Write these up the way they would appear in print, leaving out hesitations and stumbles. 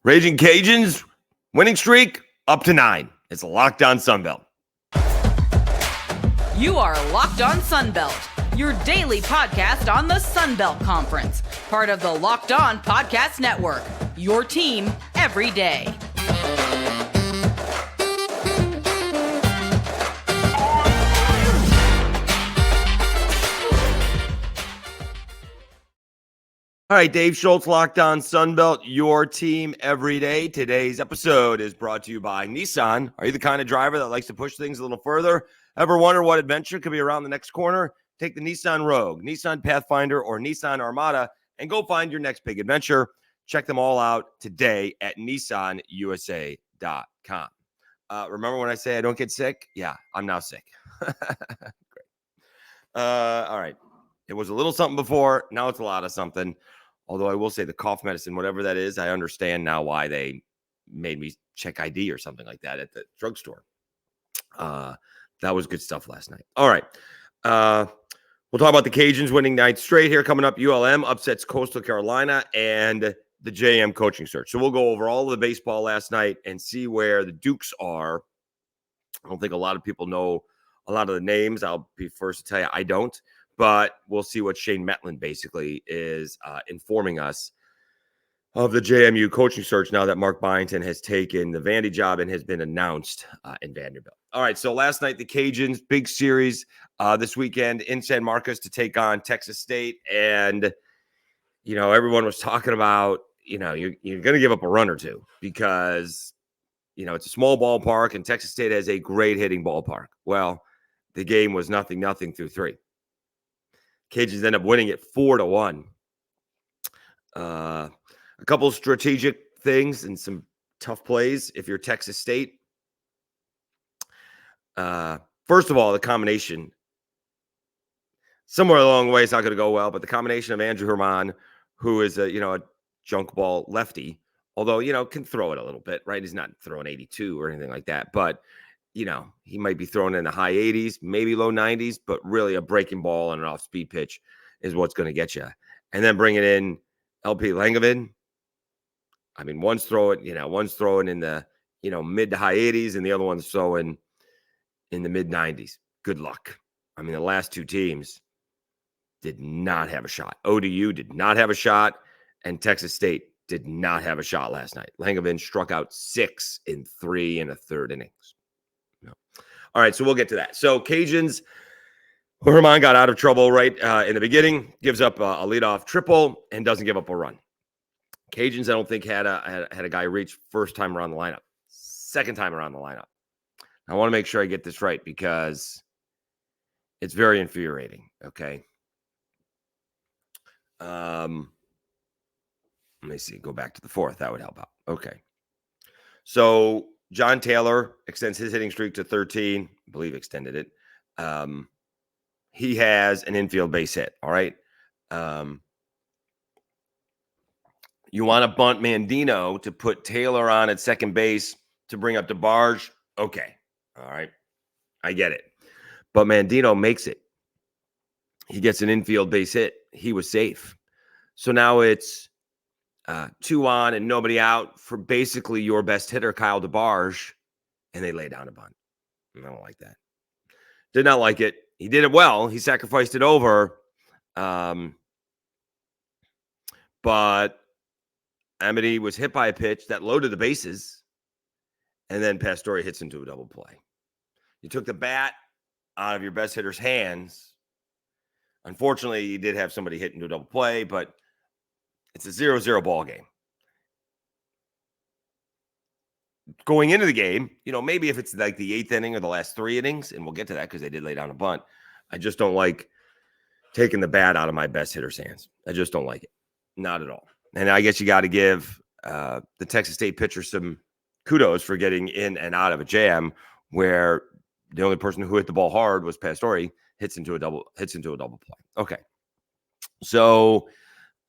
Ragin Cajuns, winning streak up to 9. It's Locked On Sunbelt. You are Locked On Sunbelt, your daily podcast on the Sunbelt Conference, part of the Locked On Podcast Network, your team every day. All right, Dave Schultz, Locked On Sunbelt, your team every day. Today's episode is brought to you by Nissan. Are you the kind of driver that likes to push things a little further? Ever wonder what adventure could be around the next corner? Take the Nissan Rogue, Nissan Pathfinder, or Nissan Armada and go find your next big adventure. Check them all out today at nissanusa.com. Remember when I say I don't get sick? Yeah, I'm now sick. Great. All right. It was a little something before. Now it's a lot of something. Although I will say the cough medicine, whatever that is, I understand now why they made me check ID or something like that at the drugstore. That was good stuff last night. All right. We'll talk about the Cajuns winning 9 straight here coming up. ULM upsets Coastal Carolina and the JMU Coaching Search. So we'll go over all of the baseball last night and see where the Dukes are. I don't think a lot of people know a lot of the names. I'll be first to tell you I don't. But we'll see what Shane Metlin basically is informing us of the JMU Coaching Search now that Mark Byington has taken the Vandy job and has been announced in Vanderbilt. All right, so last night the Cajuns, big series this weekend in San Marcos to take on Texas State. And, you know, everyone was talking about, you know, you're going to give up a run or two because, you know, it's a small ballpark and Texas State has a great hitting ballpark. Well, the game was 0-0 through 3. Cajuns end up winning it 4-1. A couple of strategic things and some tough plays if you're Texas State. First of all, the combination. Somewhere along the way, it's not going to go well, but the combination of Andrew Herman, who is a junk ball lefty, although, can throw it a little bit, right? He's not throwing 82 or anything like that, but he might be throwing in the high 80s, maybe low 90s, but really a breaking ball and an off-speed pitch is what's going to get you. And then bringing in LP Langevin. I mean, one's throwing in the, mid to high 80s and the other one's throwing in the mid 90s. Good luck. I mean, the last two teams did not have a shot. ODU did not have a shot, and Texas State did not have a shot last night. Langevin struck out 6 in 3 1/3 innings. No. All right, so we'll get to that. So Cajuns, Herman got out of trouble right in the beginning, gives up a leadoff triple, and doesn't give up a run. Cajuns, I don't think had a guy reach first time around the lineup, second time around the lineup. I want to make sure I get this right because it's very infuriating. Okay. Let me see. Go back to the 4th. That would help out. Okay. So John Taylor extends his hitting streak to 13. I believe extended it. He has an infield base hit. All right. You want to bunt Mandino to put Taylor on at second base to bring up DeBarge. Okay. All right. I get it. But Mandino makes it. He gets an infield base hit. He was safe. So now it's 2 on and nobody out for basically your best hitter, Kyle DeBarge, and they lay down a bunt. I don't like that. Did not like it. He did it well. He sacrificed it over. But Amity was hit by a pitch that loaded the bases, and then Pastore hits into a double play. You took the bat out of your best hitter's hands. Unfortunately, you did have somebody hit into a double play, but it's a 0-0 ball game. Going into the game, maybe if it's like the 8th inning or the last 3 innings, and we'll get to that because they did lay down a bunt, I just don't like taking the bat out of my best hitter's hands. I just don't like it. Not at all. And I guess you got to give the Texas State pitcher some kudos for getting in and out of a jam where the only person who hit the ball hard was Pastore, hits into a double play. Okay. So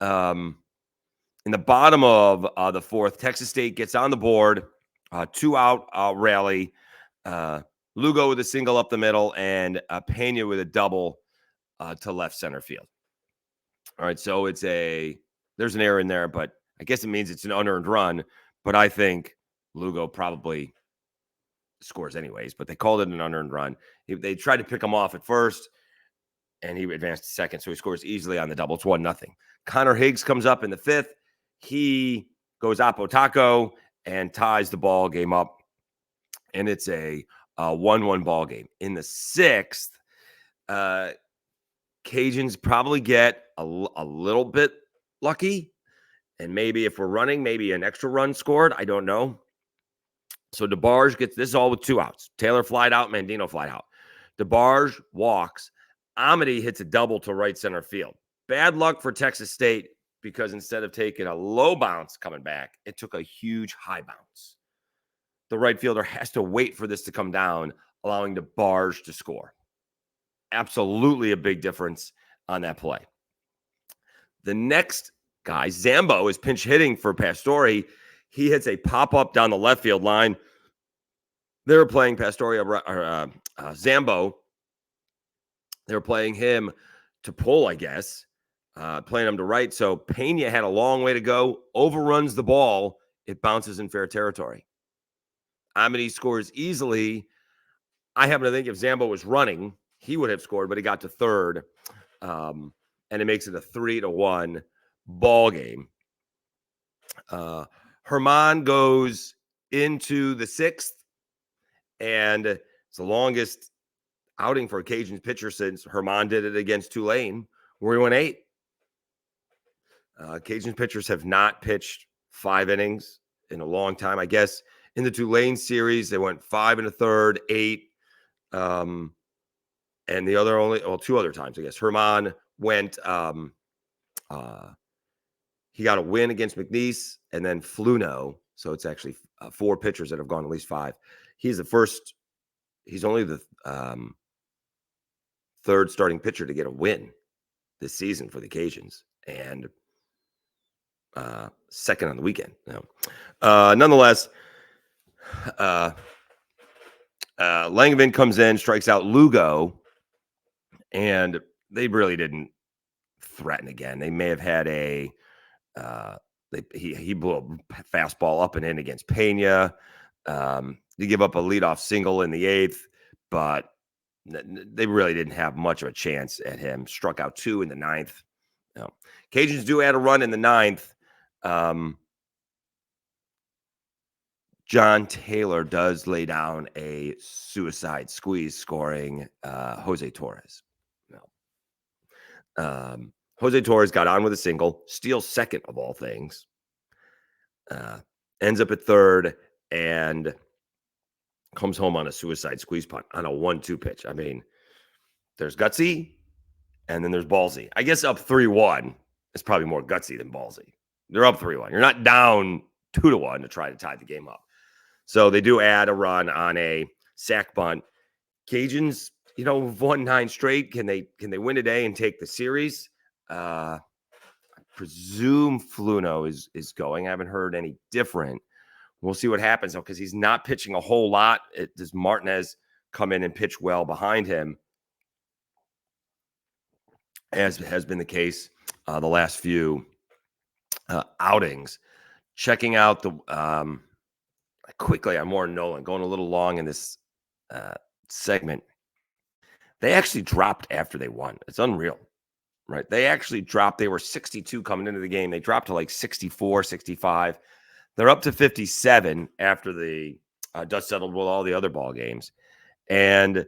in the bottom of the 4th, Texas State gets on the board, 2-out rally. Lugo with a single up the middle and Pena with a double to left center field. All right, so there's an error in there, but I guess it means it's an unearned run but I think Lugo probably scores anyways, but they called it an unearned run. They tried to pick him off at first, and he advanced to second, so he scores easily on the double. It's 1-0. Connor Higgs comes up in the 5th. He goes Apo Taco and ties the ball game up, and it's a 1-1 ball game. In the 6th, Cajuns probably get a little bit lucky, and maybe if we're running, maybe an extra run scored. I don't know. So DeBarge gets this all with 2 outs. Taylor flied out, Mandino flied out. DeBarge walks. Amity hits a double to right center field. Bad luck for Texas State because instead of taking a low bounce coming back, it took a huge high bounce. The right fielder has to wait for this to come down, allowing DeBarge to score. Absolutely a big difference on that play. The next guy, Zambo, is pinch hitting for Pastore. He hits a pop-up down the left field line. They were playing Zambo. They were playing him to pull, I guess, playing him to right. So Pena had a long way to go, overruns the ball. It bounces in fair territory. Amity scores easily. I happen to think if Zambo was running, he would have scored, but he got to third. And it makes it a 3-1 ball game. Herman goes into the 6th, and it's the longest outing for a Cajuns pitcher since Herman did it against Tulane, where he went 8. Cajuns pitchers have not pitched 5 innings in a long time. I guess in the Tulane series, they went 5 1/3, 8. And the other 2 other times, I guess. Herman went, he got a win against McNeese and then Fluno. So it's actually 4 pitchers that have gone at least 5. He's only the 3rd starting pitcher to get a win this season for the Cajuns, and 2nd on the weekend. Nonetheless, Langevin comes in, strikes out Lugo, and they really didn't threaten again. They may have had he blew a fastball up and in against Pena. They give up a leadoff single in the 8th, but they really didn't have much of a chance at him. Struck out 2 in the 9th. Cajuns do add a run in the 9th. John Taylor does lay down a suicide squeeze, scoring Jose Torres. Jose Torres got on with a single, steals second of all things, ends up at third, and comes home on a suicide squeeze punt on a 1-2 pitch. I mean, there's gutsy, and then there's ballsy. I guess up 3-1 is probably more gutsy than ballsy. They're up 3-1. You're not down 2-1 to try to tie the game up. So they do add a run on a sack bunt. Cajuns, have won 9 straight. Can they win today and take the series? I presume Fluno is going. I haven't heard any different. We'll see what happens, though, because he's not pitching a whole lot. Does Martinez come in and pitch well behind him, as has been the case the last few outings. Checking out the quickly on Warren Nolan, going a little long in this segment. They actually dropped after they won. It's unreal, right? They actually dropped. They were 62 coming into the game. They dropped to like 64, 65. They're up to 57 after the dust settled with all the other ball games. And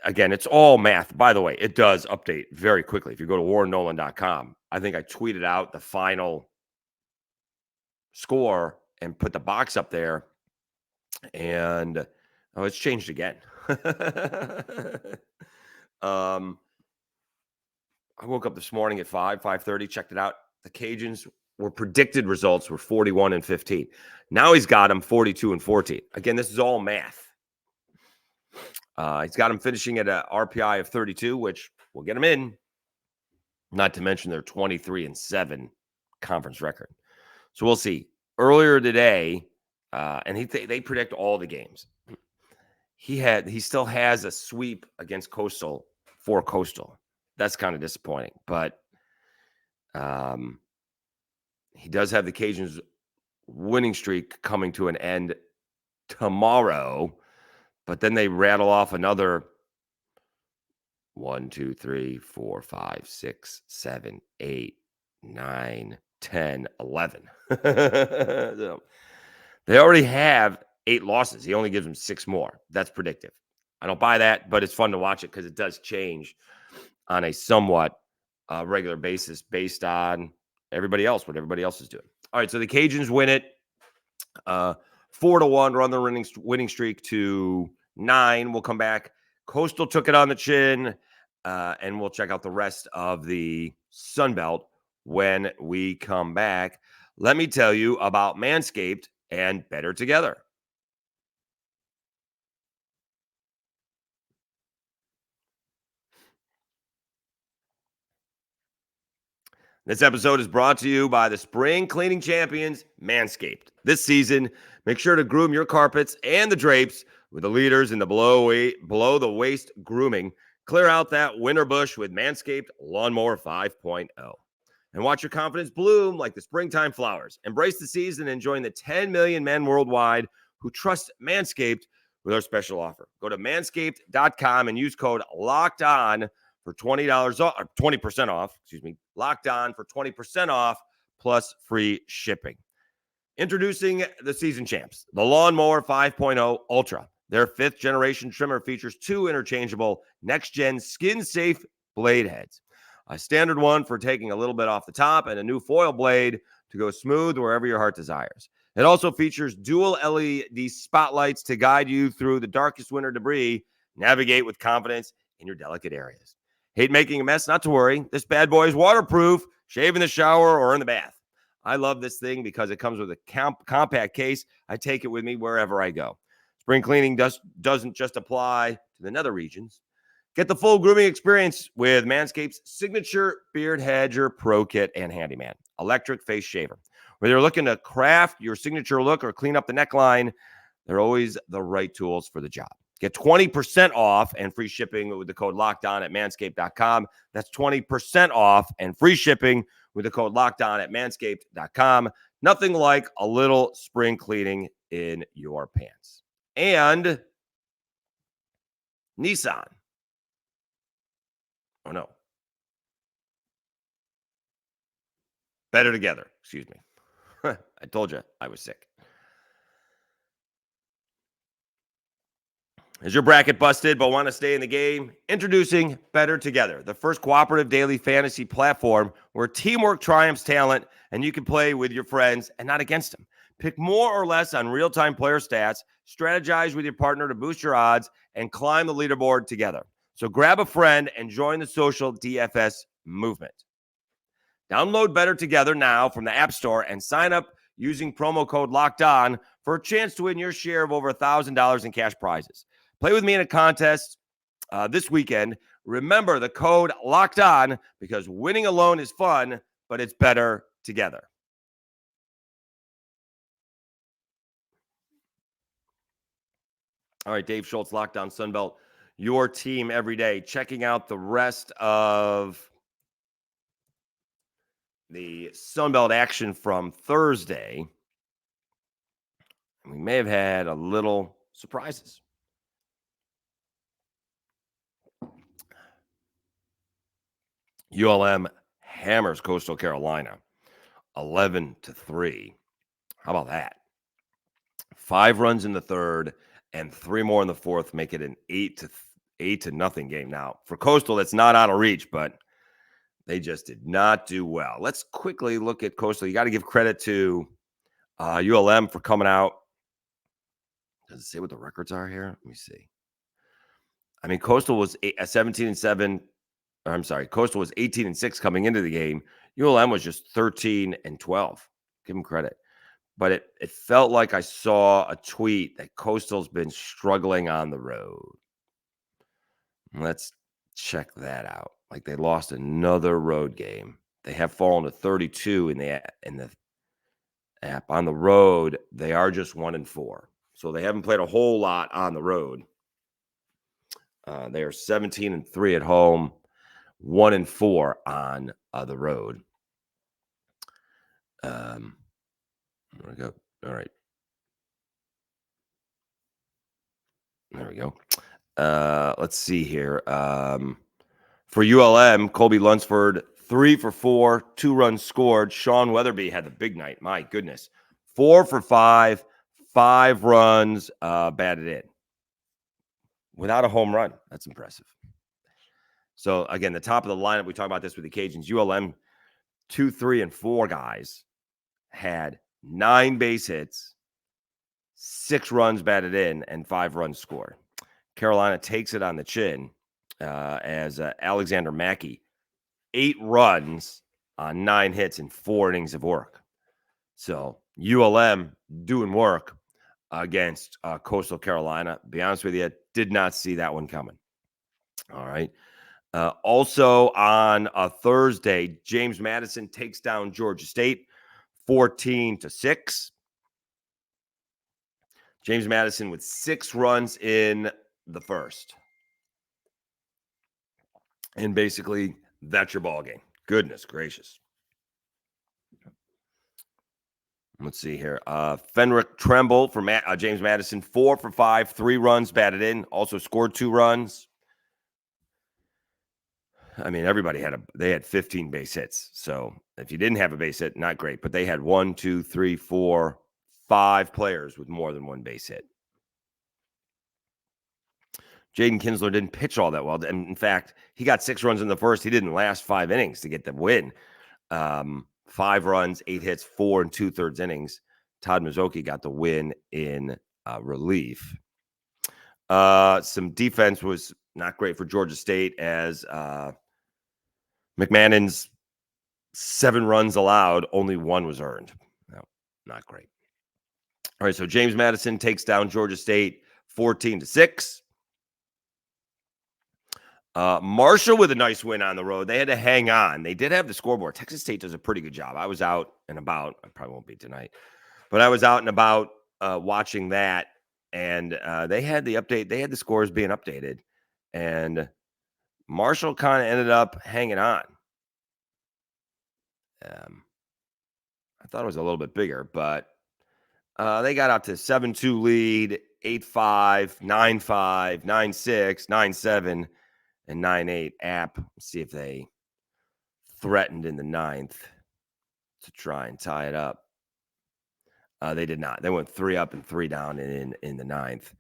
again, it's all math. By the way, it does update very quickly. If you go to warrennolan.com, I think I tweeted out the final score and put the box up there. And it's changed again. I woke up this morning at 5:30, checked it out. The Cajuns predicted results were 41-15. Now he's got them 42-14. Again, this is all math. He's got them finishing at a RPI of 32, which will get them in. Not to mention their 23-7 conference record. So we'll see. Earlier today, and they predict all the games. He still has a sweep against Coastal for Coastal. That's kind of disappointing, but he does have the Cajuns winning streak coming to an end tomorrow, but then they rattle off another 1, 2, 3, 4, 5, 6, 7, 8, 9, 10, 11. So they already have 8 losses. He only gives them 6 more. That's predictive. I don't buy that, but it's fun to watch it because it does change on a somewhat regular basis based on what everybody else is doing. All right, so the Cajuns win it 4-1, run the winning streak to 9. We'll come back. Coastal took it on the chin, and we'll check out the rest of the Sun Belt when we come back. Let me tell you about Manscaped and Bettor Together. This episode is brought to you by the spring cleaning champions, Manscaped. This season, make sure to groom your carpets and the drapes with the leaders in the below the waist grooming. Clear out that winter bush with Manscaped Lawnmower 5.0. And watch your confidence bloom like the springtime flowers. Embrace the season, enjoying the 10 million men worldwide who trust Manscaped with our special offer. Go to manscaped.com and use code LOCKEDON for $20 off, or 20% off, Locked On for 20% off plus free shipping. Introducing the season champs, the Lawnmower 5.0 Ultra. Their 5th generation trimmer features 2 interchangeable next-gen skin-safe blade heads. A standard one for taking a little bit off the top and a new foil blade to go smooth wherever your heart desires. It also features dual LED spotlights to guide you through the darkest winter debris. Navigate with confidence in your delicate areas. Hate making a mess? Not to worry. This bad boy is waterproof. Shave in the shower or in the bath. I love this thing because it comes with a compact case. I take it with me wherever I go. Spring cleaning doesn't just apply to the nether regions. Get the full grooming experience with Manscaped's signature Beard Hedger Pro Kit and Handyman electric face shaver. Whether you're looking to craft your signature look or clean up the neckline, they're always the right tools for the job. Get 20% off and free shipping with the code LOCKEDON at manscaped.com. That's 20% off and free shipping with the code LOCKEDON at manscaped.com. Nothing like a little spring cleaning in your pants. And Nissan. Oh, no. Bettor Together. Excuse me. I told you I was sick. Is your bracket busted but want to stay in the game? Introducing Bettor Together, the first cooperative daily fantasy platform where teamwork triumphs talent and you can play with your friends and not against them. Pick more or less on real-time player stats, strategize with your partner to boost your odds, and climb the leaderboard together. So grab a friend and join the social DFS movement. Download Bettor Together now from the App Store and sign up using promo code LOCKEDON for a chance to win your share of over $1,000 in cash prizes. Play with me in a contest this weekend. Remember the code LOCKEDON because winning alone is fun, but it's better together. All right, Dave Schultz, Locked On Sunbelt, your team every day. Checking out the rest of the Sunbelt action from Thursday. We may have had a little surprises. ULM hammers Coastal Carolina 11-3. How about that? 5 runs in the third and 3 more in the fourth, make it an 8-0 game. Now, for Coastal, that's not out of reach, but they just did not do well. Let's quickly look at Coastal. You got to give credit to ULM for coming out. Does it say what the records are here? Let me see. I mean, Coastal was 17-7. I'm sorry, Coastal was 18-6 coming into the game. ULM was just 13-12. Give them credit. But it felt like I saw a tweet that Coastal's been struggling on the road. Let's check that out. Like they lost another road game. They have fallen to 32 in the app. On the road, they are just 1-4. So they haven't played a whole lot on the road. They are 17-3 at home, 1-4 on the road. There we go. All right. There we go. Let's see here. For ULM, Colby Lunsford, 3 for 4, 2 runs scored. Sean Weatherby had the big night. My goodness. 4 for 5, 5 runs batted in. Without a home run. That's impressive. So, again, the top of the lineup, we talk about this with the Cajuns. ULM, 2, 3, and 4 guys had 9 base hits, 6 runs batted in, and 5 runs scored. Carolina takes it on the chin as Alexander Mackey, 8 runs on 9 hits and 4 innings of work. So ULM doing work against Coastal Carolina. Be honest with you, did not see that one coming. All right. Also on a Thursday, James Madison takes down Georgia State 14-6. James Madison with 6 runs in the first. And basically, that's your ball game. Goodness gracious. Let's see here. Fenric Tremble for James Madison, 4 for 5, 3 runs batted in. Also scored 2 runs. I mean, everybody had 15 base hits. So if you didn't have a base hit, not great. But they had 1, 2, 3, 4, 5 players with more than 1 base hit. Jaden Kinsler didn't pitch all that well. And in fact, he got 6 runs in the first. He didn't last 5 innings to get the win. 5 runs, 8 hits, 4 2/3 innings. Todd Mizzouki got the win in relief. Some defense was not great for Georgia State as McMahon's 7 runs allowed, only 1 was earned. No, not great. All right, so James Madison takes down Georgia State 14-6. Marshall with a nice win on the road. They had to hang on. They did have the scoreboard. Texas State does a pretty good job. I was out and about. I probably won't be tonight, but I was out and about watching that, and they had the update. They had the scores being updated, and Marshall kind of ended up hanging on. I thought it was a little bit bigger, but they got out to 7-2 lead, 8-5, 9-5, 9-6, 9-7. And 9-8 app. See if they threatened in the 9th to try and tie it up. They did not. They went 3 up and 3 down in the 9th.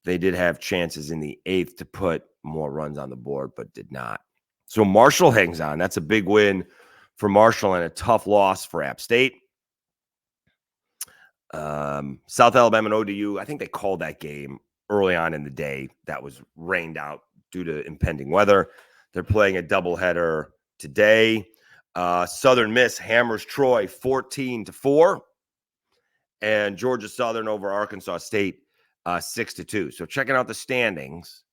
They did have chances in the 8th to put more runs on the board, but did not. So Marshall hangs on. That's a big win for Marshall and a tough loss for App State. South Alabama and ODU, I think they called that game early on in the day. That was rained out due to impending weather. They're playing a doubleheader today. Southern Miss hammers Troy 14-4. And Georgia Southern over Arkansas State 6-2. So checking out the standings.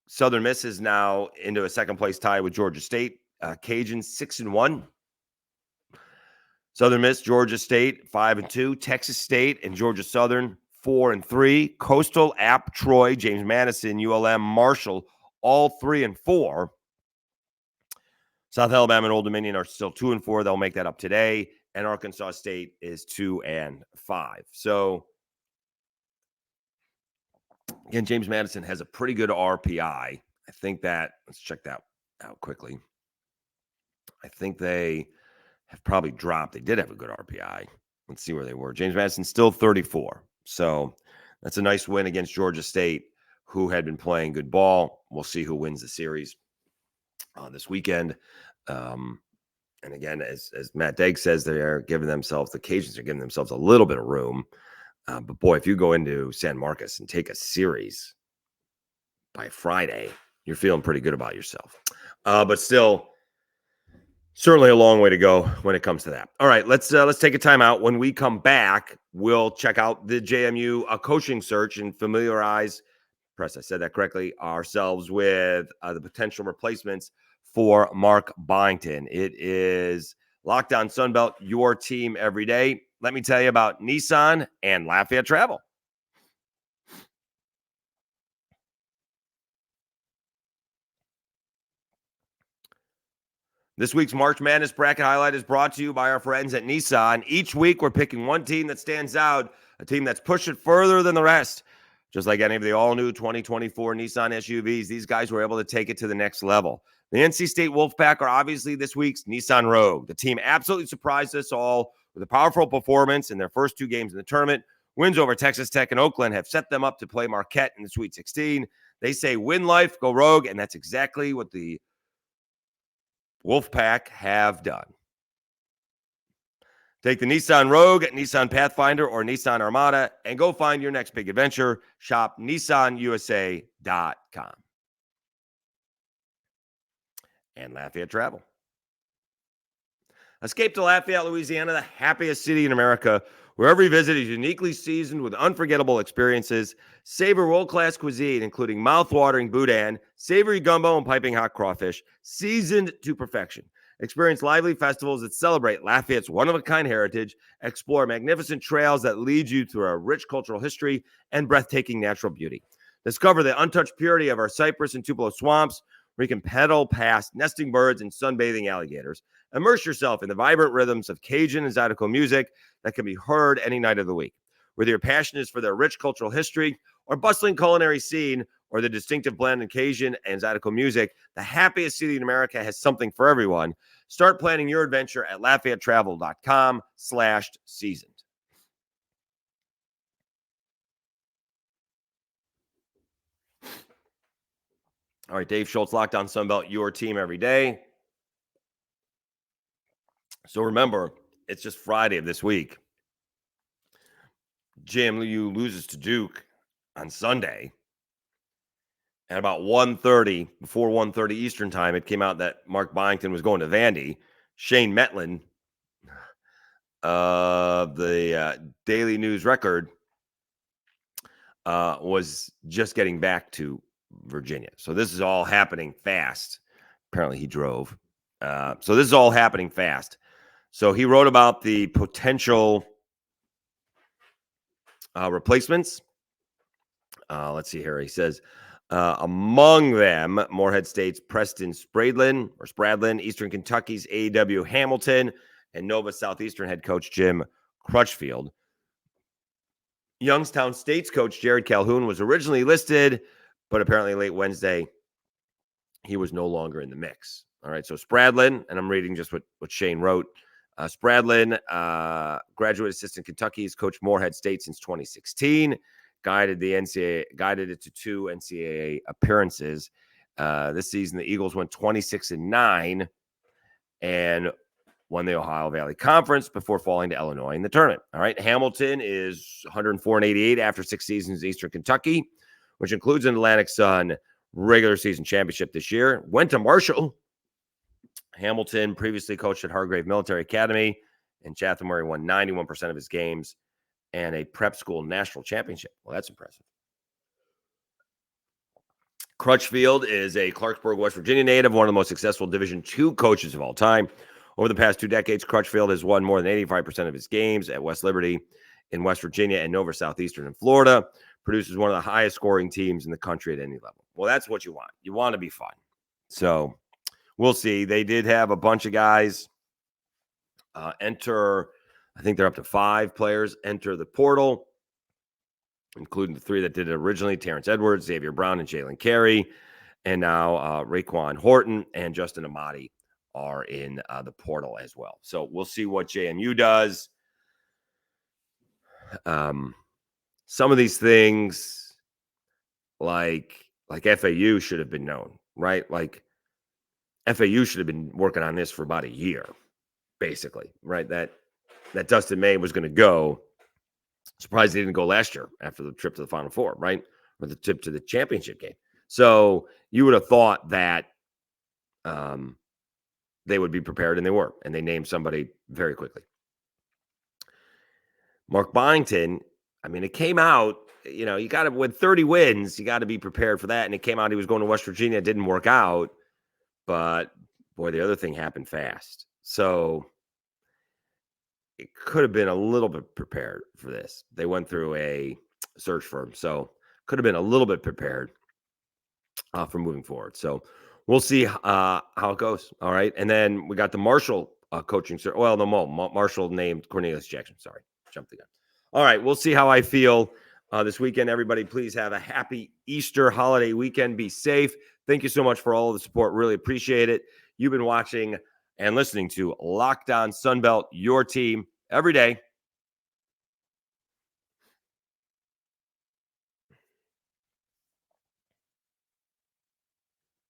Southern Miss is now into a second place tie with Georgia State. Cajuns 6-1. Southern Miss, Georgia State 5-2. Texas State and Georgia Southern 4-3. Coastal, App, Troy, James Madison, ULM, Marshall, all 3-4. South Alabama and Old Dominion are still 2-4. They'll make that up today. And Arkansas State is 2-5. So, again, James Madison has a pretty good RPI. I think that, let's check that out quickly. I think they have probably dropped. They did have a good RPI. Let's see where they were. James Madison still 34. So that's a nice win against Georgia State, who had been playing good ball. We'll see who wins the series this weekend. And again, as Matt Degg says, they are giving themselves, the Cajuns are giving themselves a little bit of room. But boy, if you go into San Marcos and take a series by Friday, you're feeling pretty good about yourself. But still, certainly a long way to go when it comes to that. All right, let's take a timeout. When we come back, we'll check out the JMU coaching search and familiarize, I said that correctly, ourselves with the potential replacements for Mark Byington. It is Locked On Sunbelt, your team every day. Let me tell you about Nissan and Lafayette Travel. This week's March Madness Bracket Highlight is brought to you by our friends at Nissan. Each week, we're picking one team that stands out, a team that's pushed it further than the rest. Just like any of the all-new 2024 Nissan SUVs, these guys were able to take it to the next level. The NC State Wolfpack are obviously this week's Nissan Rogue. The team absolutely surprised us all with a powerful performance in their first two games in the tournament. Wins over Texas Tech and Oakland have set them up to play Marquette in the Sweet 16. They say win life, go Rogue, and that's exactly what the Wolfpack have done. Take the Nissan Rogue, Nissan Pathfinder, or Nissan Armada and go find your next big adventure. Shop nissanusa.com. And Lafayette Travel. Escape to Lafayette, Louisiana, the happiest city in America, where every visit is uniquely seasoned with unforgettable experiences. Savor world-class cuisine, including mouth-watering boudin, savory gumbo, and piping hot crawfish, seasoned to perfection. Experience lively festivals that celebrate Lafayette's one-of-a-kind heritage. Explore magnificent trails that lead you through a rich cultural history and breathtaking natural beauty. Discover the untouched purity of our cypress and Tupelo swamps, where you can pedal past nesting birds and sunbathing alligators. Immerse yourself in the vibrant rhythms of Cajun and Zydeco music that can be heard any night of the week. Whether your passion is for their rich cultural history or bustling culinary scene or the distinctive blend of Cajun and Zydeco music, the happiest city in America has something for everyone. Start planning your adventure at LafayetteTravel.com/seasoned. All right, Dave Schultz, Locked On Sunbelt, your team every day. So remember, it's just Friday of this week. JMU loses to Duke on Sunday. At about 1:30, before 1:30 Eastern time, it came out that Mark Byington was going to Vandy. Shane Metlin, the Daily News Record, was just getting back to Virginia. So this is all happening fast. Apparently he drove. So this is all happening fast. So he wrote about the potential replacements. Let's see here. He says, among them, Morehead State's Preston Spradlin, Eastern Kentucky's A.W. Hamilton, and Nova Southeastern head coach Jim Crutchfield. Youngstown State's coach Jared Calhoun was originally listed, but apparently late Wednesday, he was no longer in the mix. All right, so Spradlin, and I'm reading just what Shane wrote. Spradlin, graduate assistant Kentucky, has coached Morehead State since 2016. Guided it to 2 NCAA appearances. This season, the Eagles went 26-9 and won the Ohio Valley Conference before falling to Illinois in the tournament. All right, Hamilton is 104-88 after 6 seasons in Eastern Kentucky, which includes an Atlantic Sun regular season championship this year. Went to Marshall. Hamilton previously coached at Hargrave Military Academy in Chatham, where he won 91% of his games and a prep school national championship. Well, that's impressive. Crutchfield is a Clarksburg, West Virginia native, one of the most successful Division II coaches of all time. Over the past 2 decades, Crutchfield has won more than 85% of his games at West Liberty in West Virginia and Nova Southeastern in Florida. Produces one of the highest scoring teams in the country at any level. Well, that's what you want. You want to be fun. So we'll see. They did have a bunch of guys enter. I think they're up to 5 players enter the portal, including the 3 that did it originally: Terrence Edwards, Xavier Brown, and Jalen Carey. And now Raekwon Horton and Justin Amati are in the portal as well. So we'll see what JMU does. Some of these things, like FAU, should have been known, right? Like FAU should have been working on this for about a year, basically, right? That Dustin May was going to go. Surprised he didn't go last year after the trip to the Final Four, right? Or the trip to the championship game. So you would have thought that they would be prepared, and they were. And they named somebody very quickly. Mark Byington, I mean, it came out, you got to, with 30 wins, you got to be prepared for that. And it came out he was going to West Virginia. It didn't work out. But, boy, the other thing happened fast. So it could have been a little bit prepared for this. They went through a search firm. So could have been a little bit prepared for moving forward. So we'll see how it goes. All right. And then we got the Marshall coaching search. Well, no, Marshall named Cornelius Jackson. Sorry. Jumped the gun. All right. We'll see how I feel this weekend. Everybody, please have a happy Easter holiday weekend. Be safe. Thank you so much for all of the support. Really appreciate it. You've been watching and listening to Locked On Sunbelt, your team every day.